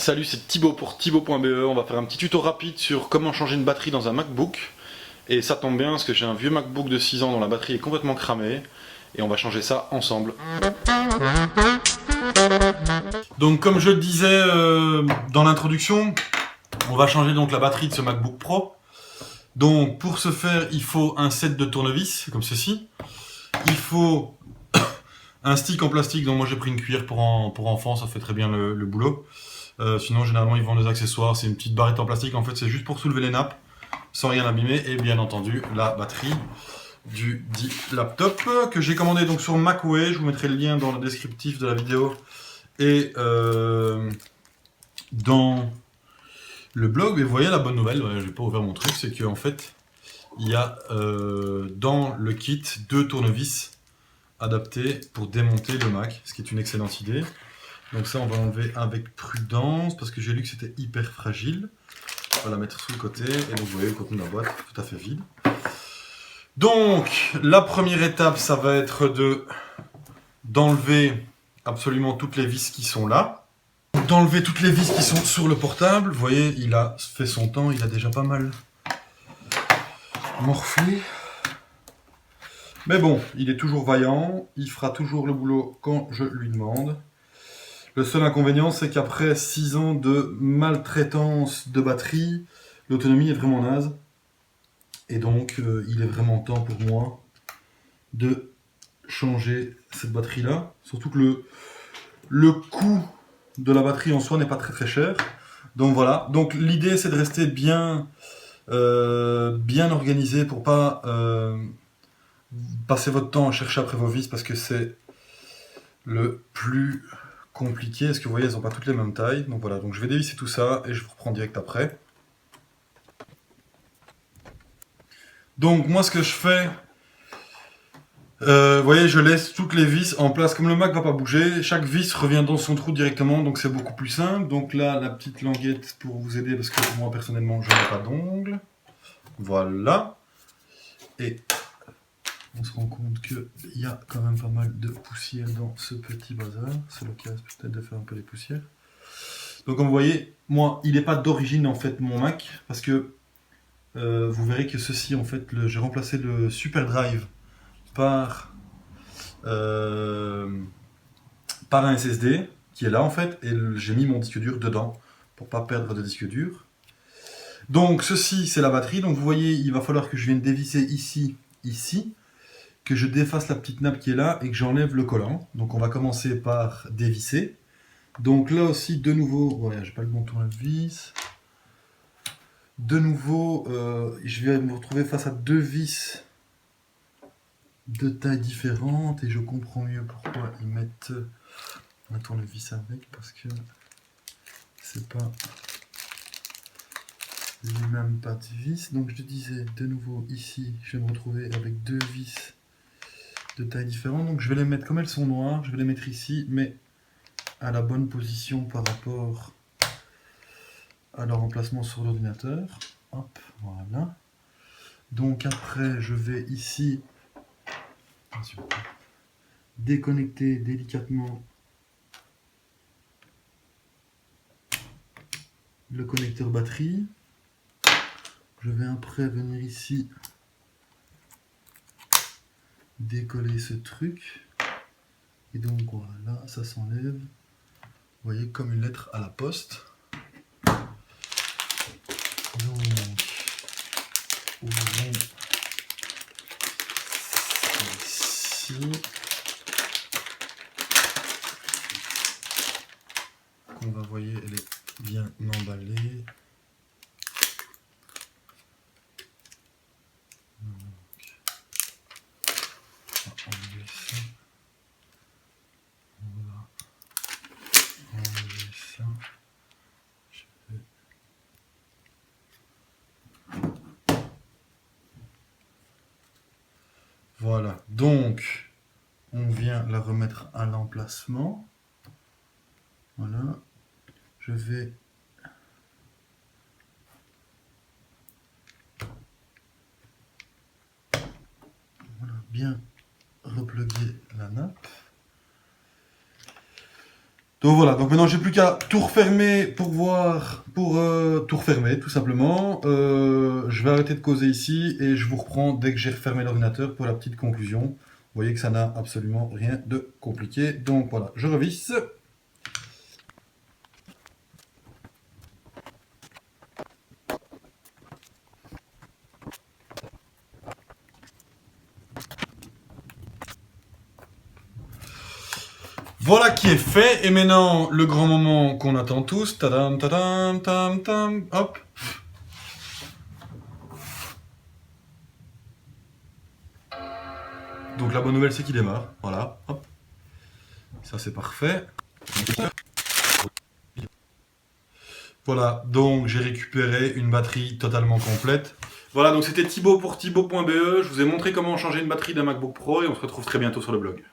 Salut, c'est Thibaut pour Thibaut.be. On va faire un petit tuto rapide sur comment changer une batterie dans un MacBook. Et ça tombe bien parce que j'ai un vieux MacBook de 6 ans dont la batterie est complètement cramée. Et on va changer ça ensemble. Donc comme je le disais dans l'introduction, on va changer donc la batterie de ce MacBook Pro. Donc pour ce faire, il faut un set de tournevis, comme ceci. Il faut un stick en plastique, donc moi j'ai pris une cuillère pour enfants, ça fait très bien le boulot. Sinon généralement ils vendent des accessoires, c'est une petite barrette en plastique, en fait c'est juste pour soulever les nappes, sans rien abîmer, et bien entendu la batterie du dit laptop que j'ai commandé donc sur Macway. Je vous mettrai le lien dans le descriptif de la vidéo et dans le blog. Et vous voyez la bonne nouvelle, je n'ai pas ouvert mon truc, c'est qu'en fait il y a dans le kit 2 tournevis adaptés pour démonter le Mac, ce qui est une excellente idée. Donc ça on va enlever avec prudence parce que j'ai lu que c'était hyper fragile. On va la mettre sous le côté et donc vous voyez le contenu de la boîte tout à fait vide. Donc la première étape ça va être d'enlever absolument toutes les vis qui sont là. D'enlever toutes les vis qui sont sur le portable. Vous voyez, il a fait son temps, il a déjà pas mal morflé. Mais bon, il est toujours vaillant, il fera toujours le boulot quand je lui demande. Le seul inconvénient, c'est qu'après 6 ans de maltraitance de batterie, l'autonomie est vraiment naze. Et donc, il est vraiment temps pour moi de changer cette batterie-là. Surtout que le coût de la batterie en soi n'est pas très très cher. Donc voilà. Donc l'idée, c'est de rester bien organisé pour pas passer votre temps à chercher après vos vis parce que c'est le plus compliqué. Est-ce que vous voyez, elles n'ont pas toutes les mêmes tailles. Donc voilà, donc je vais dévisser tout ça et je vous reprends direct après. Donc moi ce que je fais, vous voyez, je laisse toutes les vis en place. Comme le Mac va pas bouger, chaque vis revient dans son trou directement, donc c'est beaucoup plus simple. Donc là, la petite languette pour vous aider, parce que moi personnellement je n'ai pas d'ongles. Voilà. Et on se rend compte qu'il y a quand même pas mal de poussière dans ce petit bazar. C'est l'occasion peut-être de faire un peu les poussières. Donc comme vous voyez, moi il n'est pas d'origine en fait mon Mac, parce que vous verrez que ceci en fait, j'ai remplacé le Super Drive par un SSD qui est là en fait, et j'ai mis mon disque dur dedans pour pas perdre de disque dur. Donc ceci c'est la batterie, donc vous voyez il va falloir que je vienne dévisser ici, que je défasse la petite nappe qui est là et que j'enlève le collant. Donc on va commencer par dévisser. Donc là aussi de nouveau, voilà, j'ai pas le bon tournevis. De nouveau, je vais me retrouver face à 2 vis de tailles différentes et je comprends mieux pourquoi ils mettent un tournevis avec, parce que c'est pas les mêmes pattes vis. Donc je disais de nouveau ici, je vais me retrouver avec 2 vis de tailles différentes. Donc je vais les mettre comme elles sont noires, je vais les mettre ici, mais à la bonne position par rapport à leur emplacement sur l'ordinateur. Hop, voilà. Donc après, je vais ici déconnecter délicatement le connecteur batterie. Je vais après venir ici décoller ce truc. Et donc voilà, ça s'enlève. Vous voyez, comme une lettre à la poste. Donc, ouvrons ici. Qu'on va, voyez, elle est bien emballée. Voilà, donc on vient la remettre à l'emplacement. Voilà, je vais bien repluguer la nappe. Donc voilà, donc maintenant j'ai plus qu'à tout refermer pour voir, tout refermer tout simplement. Je vais arrêter de causer ici et je vous reprends dès que j'ai refermé l'ordinateur pour la petite conclusion. Vous voyez que ça n'a absolument rien de compliqué. Donc voilà, je revisse. Voilà qui est fait, et maintenant le grand moment qu'on attend tous, tadam tadam tam tam, hop. Donc la bonne nouvelle c'est qu'il démarre, voilà, hop. Ça c'est parfait. Voilà, donc j'ai récupéré une batterie totalement complète. Voilà, donc c'était Thibaut pour Thibaut.be, je vous ai montré comment changer une batterie d'un MacBook Pro et on se retrouve très bientôt sur le blog.